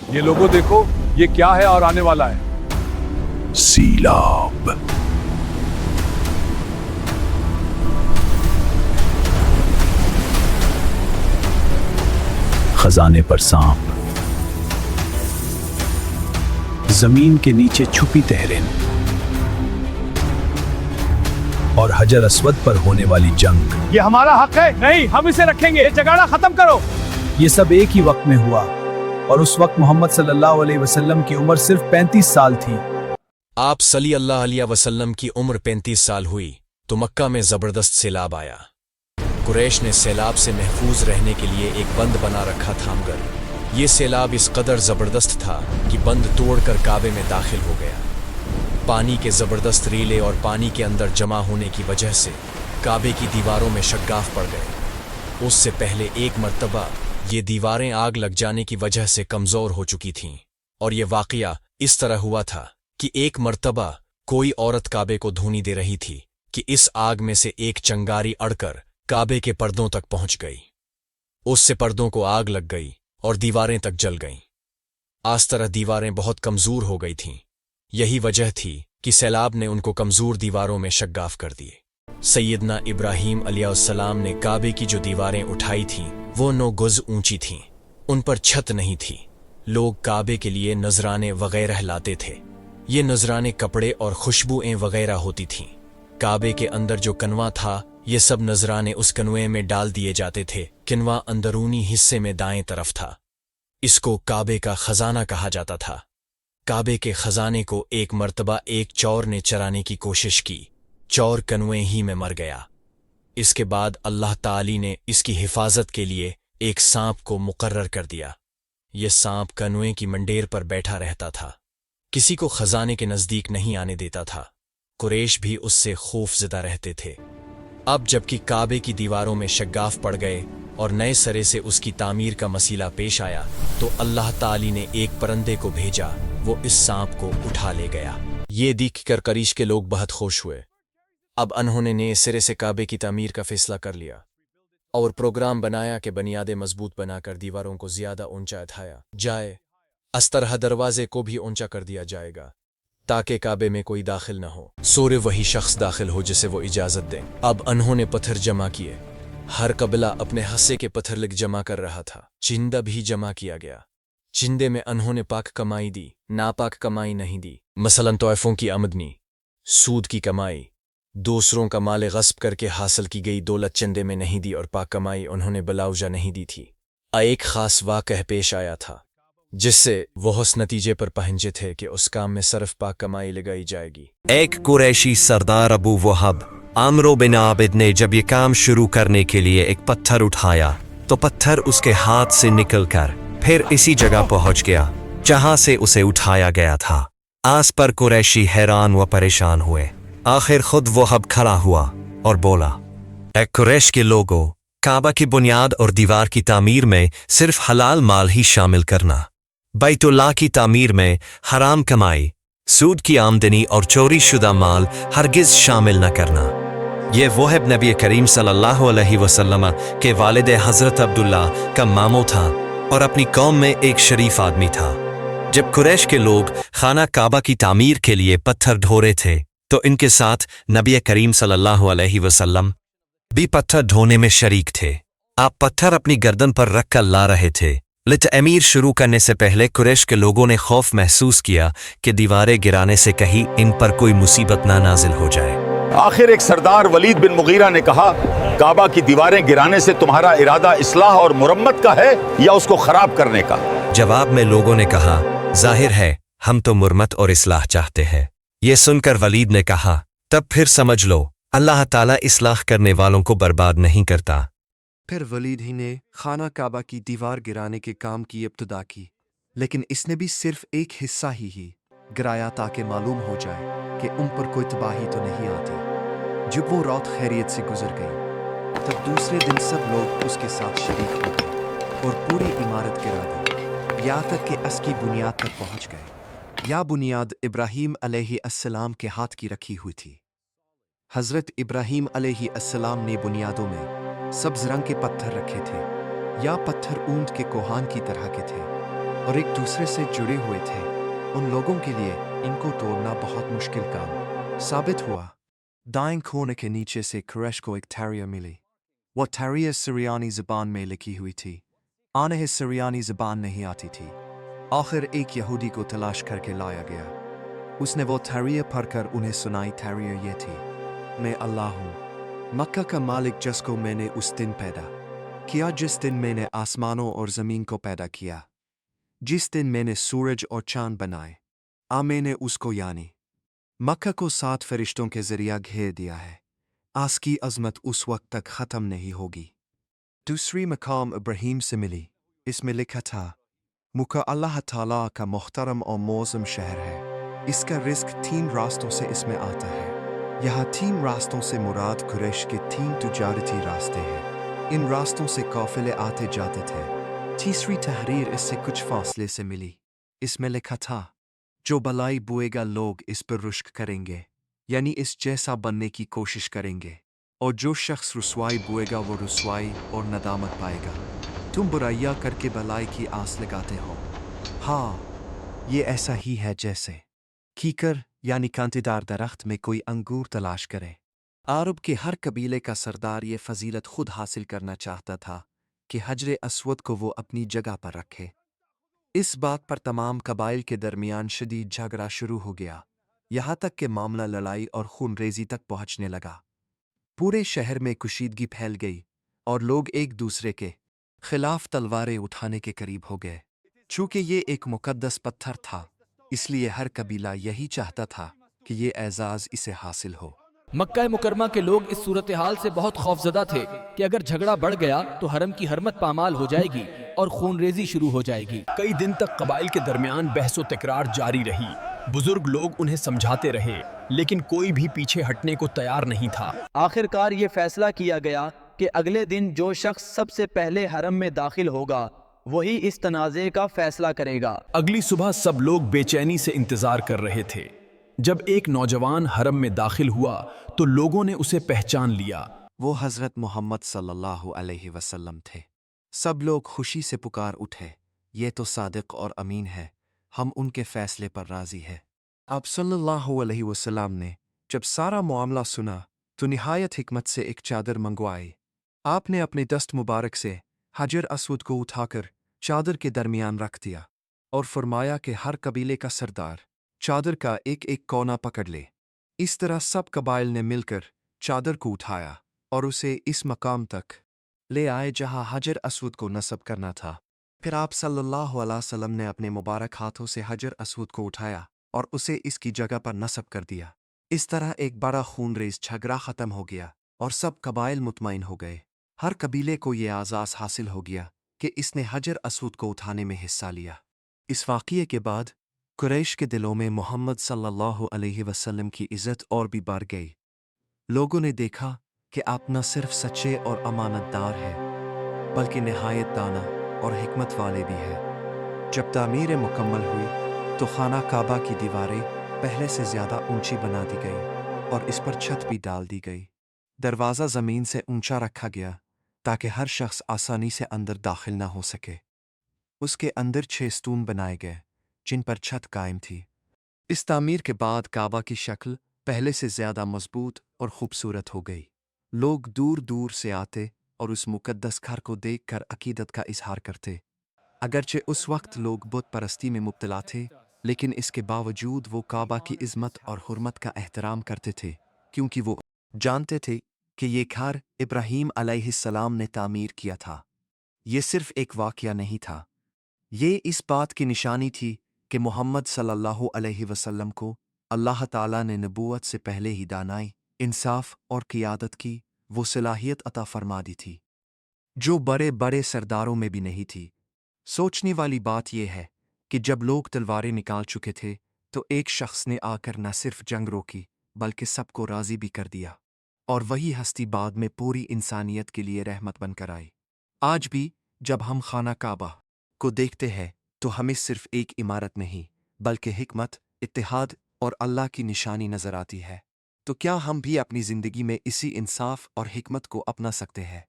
ये लोगों देखो, ये क्या है और आने वाला है। सीलाब। खजाने पर सांप, जमीन के नीचे छुपी तहरीन और हजर अस्वद पर होने वाली जंग। ये हमारा हक है। नहीं, हम इसे रखेंगे। ये झगड़ा खत्म करो। ये सब एक ही वक्त में हुआ और उस वक्त मोहम्मद सल्लल्लाहु अलैहि वसल्लम की उम्र सिर्फ 35 साल थी। आप सल्लल्लाहु अलैहि वसल्लम की उम्र 35 साल हुई तो मक्का में जबरदस्त सैलाब आया। कुरैश ने सैलाब से महफूज रहने के लिए एक बंद बना रखा था मगर ये सैलाब इस कदर जबरदस्त था कि बंद तोड़कर काबे में दाखिल हो गया। पानी के जबरदस्त रीले और पानी के अंदर जमा होने की वजह से काबे की दीवारों में शग्गाफ पड़ गए। उससे पहले एक मर्तबा ये दीवारें आग लग जाने की वजह से कमजोर हो चुकी थीं और ये वाकया इस तरह हुआ था कि एक मर्तबा कोई औरत काबे को धूनी दे रही थी कि इस आग में से एक चंगारी अड़कर काबे के पर्दों तक पहुंच गई। उससे पर्दों को आग लग गई और दीवारें तक जल गईं। आस तरह दीवारें बहुत कमजोर हो गई थीं। यही वजह थी कि सैलाब ने उनको कमजोर दीवारों में शग्गाफ कर दिए। सैयदना इब्राहीम अलैहिस्सलाम ने काबे की जो दीवारें उठाई थीं वो 9 गज ऊंची थीं। उन पर छत नहीं थी। लोग काबे के लिए नजराने वगैरह लाते थे। ये नजराने कपड़े और खुशबुएं वगैरह होती थीं। काबे के अंदर जो कनवा था ये सब नजराने उस कनवे में डाल दिए जाते थे। कनवा अंदरूनी हिस्से में दाएं तरफ था। इसको काबे का खजाना कहा जाता था। काबे के खजाने को एक मर्तबा एक चौर ने चराने की कोशिश की। चौर कनवे ही में मर गया। इसके बाद अल्लाह ताली ने इसकी हिफाजत के लिए एक सांप को मुकर्रर कर दिया। ये सांप कनवे की मंडेर पर बैठा रहता था। किसी को खजाने के नजदीक नहीं आने देता था। कुरैश भी उससे खौफजदा रहते थे। अब जबकि काबे की दीवारों में शग्गाफ पड़ गए और नए सरे से उसकी तामीर का मसीला पेश आया तो अल्लाह ताली ने एक परंदे को भेजा। वो इस सांप को उठा ले गया। ये देखकर कुरैश के लोग बहुत खुश हुए। अब उन्होंने नए सिरे से काबे की तामीर का फैसला कर लिया और प्रोग्राम बनाया कि बुनियादें मजबूत बनाकर दीवारों को ज्यादा ऊंचा उठाया जाए। इस तरह दरवाजे को भी ऊंचा कर दिया जाएगा ताकि काबे में कोई दाखिल न हो। सोरे वही शख्स दाखिल हो जिसे वो इजाजत दें। अब उन्होंने पत्थर जमा किए। हर कबीला अपने हिस्से के पत्थर लिख जमा कर रहा था। चिंदा भी जमा किया गया। चिंदे में उन्होंने पाक कमाई दी, नापाक कमाई नहीं दी। मसलन तोहफों की आमदनी, सूद की कमाई, दूसरों का माल गस्ब करके हासिल की गई दौलत चंदे में नहीं दी और पाक कमाई उन्होंने बलाउजा नहीं दी थी। एक खास वाक़या पेश आया था जिससे वो उस नतीजे पर पहुंचे थे कि उस काम में सिर्फ पाक कमाई लगाई जाएगी। एक कुरैशी सरदार अबू वहब आमरो बिन आबिद ने जब ये काम शुरू करने के लिए एक पत्थर उठाया तो पत्थर उसके हाथ से निकलकर फिर इसी जगह पहुंच गया जहां से उसे उठाया गया था। आस पर कुरैशी हैरान व परेशान हुए। आखिर खुद वहब खड़ा हुआ और बोला, ए कुरैश के लोगों, काबा की बुनियाद और दीवार की तामीर में सिर्फ हलाल माल ही शामिल करना। बैतुल्लाह की तामीर में हराम कमाई, सूद की आमदनी और चोरी शुदा माल हरगिज शामिल न करना। ये वहब नबी करीम सल्लल्लाहु अलैहि वसल्लम के वालिद हजरत अब्दुल्ला का मामू था और अपनी कौम में एक शरीफ आदमी था। जब कुरैश के लोग खाना काबा की तामीर के लिए पत्थर ढो रहे थे तो इनके साथ नबी करीम सल्लल्लाहु अलैहि वसल्लम भी पत्थर ढोने में शरीक थे। आप पत्थर अपनी गर्दन पर रखकर ला रहे थे। अमीर शुरू करने से पहले कुरैश के लोगों ने खौफ महसूस किया कि दीवारें गिराने से कहीं इन पर कोई मुसीबत ना नाजिल हो जाए। आखिर एक सरदार वलीद बिन मुगीरा ने कहा, काबा की दीवारें गिराने से तुम्हारा इरादा इस्लाह और मुरम्मत का है या उसको खराब करने का? जवाब में लोगों ने कहा, जाहिर है हम तो मुरम्मत और इस्लाह चाहते हैं। ये सुनकर वलीद ने कहा, तब फिर समझ लो अल्लाह ताला इस्लाह करने वालों को बर्बाद नहीं करता। फिर वलीद ही ने खाना काबा की दीवार गिराने के काम की इब्तिदा की, लेकिन इसने भी सिर्फ एक हिस्सा ही गिराया ताकि मालूम हो जाए कि उन पर कोई तबाही तो नहीं आती। जब वो रात खैरियत से गुजर गई तब दूसरे दिन सब लोग उसके साथ शरीक हो गए और पूरी इमारत गिरा दी, यहाँ तक कि इसकी बुनियाद तक पहुँच गए। यह बुनियाद इब्राहीम अलैहिस्सलाम के हाथ की रखी हुई थी। हज़रत इब्राहीम अलैहिस्सलाम ने बुनियादों में सब्ज रंग के पत्थर रखे थे। या पत्थर ऊंट के कोहान की तरह के थे। और एक दूसरे से जुड़े हुए थे। उन लोगों के लिए इनको तोड़ना बहुत मुश्किल काम साबित हुआ। दाएं कोने के नीचे से कुरैश को एक तहरीर मिली। वो तहरीर सिरियानी ज़बान में लिखी हुई थी। आने सिरियानी ज़बान नहीं आती थी। आखिर एक यहूदी को तलाश करके लाया गया। उसने वो तहरीर पढ़कर उन्हें सुनाई। तहरीर ये थी, मैं अल्लाह हूँ, मक्का का मालिक, जिसको मैंने उस दिन पैदा किया जिस दिन मैंने आसमानों और ज़मीन को पैदा किया, जिस दिन मैंने सूरज और चांद बनाए। मैंने उसको यानी मक्का को 7 फरिश्तों के ज़रिया घेर दिया है। आस की अज़मत उस वक्त तक ख़त्म नहीं होगी। दूसरी मकाम इब्राहीम से मिली। इसमें लिखा था, मुका अल्लाह ताला का मुहतरम और मौज़म शहर है। इसका रिस्क 3 रास्तों से इसमें आता है। यहाँ 3 रास्तों से मुराद कुरैश के 3 तिजारती रास्ते हैं। इन रास्तों से काफ़िले आते जाते थे। तीसरी तहरीर इससे कुछ फासले से मिली। इसमें लिखा था, जो भलाई बुएगा लोग इस पर रुश्क करेंगे, यानी इस जैसा बनने की कोशिश करेंगे, और जो शख्स रुसवाई बुएगा वो रुसवाई और नदामत पाएगा। तुम बुराइयां करके भलाई की आस लगाते हो। हाँ, ये ऐसा ही है जैसे कीकर यानी कांटेदार दरख्त में कोई अंगूर तलाश करे। अरब के हर कबीले का सरदार ये फजीलत खुद हासिल करना चाहता था कि हजर अस्वद को वो अपनी जगह पर रखे। इस बात पर तमाम कबाइल के दरमियान शदीद झगड़ा शुरू हो गया, यहाँ तक कि मामला लड़ाई और खूनरेजी तक पहुँचने लगा। पूरे शहर में कुशीदगी फैल गई और लोग एक दूसरे के खिलाफ तलवारें उठाने के करीब हो गए। चूँकि ये एक मुकद्दस पत्थर था, इसलिए हर कबीला यही चाहता था कि ये एजाज़ इसे हासिल हो। मक्का मुकरमा के लोग इस सूरत हाल से बहुत खौफजदा थे कि अगर झगड़ा बढ़ गया तो हरम की हरमत पामाल हो जाएगी और खूनरेजी शुरू हो जाएगी। कई दिन तक कबाइल के दरमियान बहसो तकरार जारी रही। बुजुर्ग लोग उन्हें समझाते रहे, लेकिन कोई भी पीछे हटने को तैयार नहीं था। आखिरकार ये फैसला किया गया कि अगले दिन जो शख्स सबसे पहले हरम में दाखिल होगा वही इस तनाज़े का फैसला करेगा। अगली सुबह सब लोग बेचैनी से इंतजार कर रहे थे। जब एक नौजवान हरम में दाखिल हुआ तो लोगों ने उसे पहचान लिया। वो हज़रत मोहम्मद सल्लल्लाहु अलैहि वसल्लम थे। सब लोग खुशी से पुकार उठे, ये तो सादिक और अमीन है, हम उनके फैसले पर राज़ी है। आप सल्लल्लाहु अलैहि वसल्लम ने जब सारा मामला सुना तो निहायत हिकमत से एक चादर मंगवाई। आपने अपने दस्त मुबारक से हजर अस्वद को उठाकर चादर के दरमियान रख दिया और फरमाया कि हर कबीले का सरदार चादर का एक एक कोना पकड़ ले। इस तरह सब कबाइल ने मिलकर चादर को उठाया और उसे इस मकाम तक ले आए जहां हजर अस्वद को नस्ब करना था। फिर आप सल्लल्लाहु अलैहि वसल्लम ने अपने मुबारक हाथों से हजर अस्वद को उठाया और उसे इसकी जगह पर नस्ब कर दिया। इस तरह एक बड़ा खूनरेज झगड़ा ख़त्म हो गया और सब कबाइल मुतमईन हो गए। हर कबीले को ये आज़ाज़ हासिल हो गया कि इसने हजर अस्वद को उठाने में हिस्सा लिया। इस वाक़ये के बाद कुरैश के दिलों में मोहम्मद सल्लल्लाहु अलैहि वसल्लम की इज़्ज़त और भी बढ़ गई। लोगों ने देखा कि आप न सिर्फ सच्चे और अमानतदार हैं, बल्कि निहायत दाना और हिकमत वाले भी हैं। जब तामीर मुकम्मल हुई तो खाना काबा की दीवारें पहले से ज़्यादा ऊंची बना दी गई और इस पर छत भी डाल दी गई। दरवाज़ा ज़मीन से ऊंचा रखा गया ताकि हर शख्स आसानी से अंदर दाखिल ना हो सके। उसके अंदर 6 स्तून बनाए गए जिन पर छत कायम थी। इस तामीर के बाद काबा की शक्ल पहले से ज़्यादा मजबूत और खूबसूरत हो गई। लोग दूर दूर से आते और उस मुकद्दस घर को देखकर अकीदत का इजहार करते। अगरचे उस वक्त लोग बुत परस्ती में मुब्तला थे, लेकिन इसके बावजूद वो काबा की इज़्ज़त और हुर्मत का एहतराम करते थे, क्योंकि वो जानते थे कि ये घर इब्राहीम अलैहिस्सलाम ने तामीर किया था। ये सिर्फ एक वाक़या नहीं था, ये इस बात की निशानी थी कि मोहम्मद सल्लल्लाहु अलैहि वसल्लम को अल्लाह ताला ने नबूवत से पहले ही दानाई, इंसाफ और क़ियादत की वो सलाहियत अता फरमा दी थी जो बड़े बड़े सरदारों में भी नहीं थी। सोचने वाली बात यह है कि जब लोग तलवारें निकाल चुके थे तो एक शख्स ने आकर न सिर्फ जंग रोकी बल्कि सबको राज़ी भी कर दिया, और वही हस्ती बाद में पूरी इंसानियत के लिए रहमत बनकर आई। आज भी जब हम खाना काबा को देखते हैं तो हमें सिर्फ एक इमारत नहीं बल्कि हिकमत, इत्तेहाद और अल्लाह की निशानी नज़र आती है। तो क्या हम भी अपनी ज़िंदगी में इसी इंसाफ और हिकमत को अपना सकते हैं?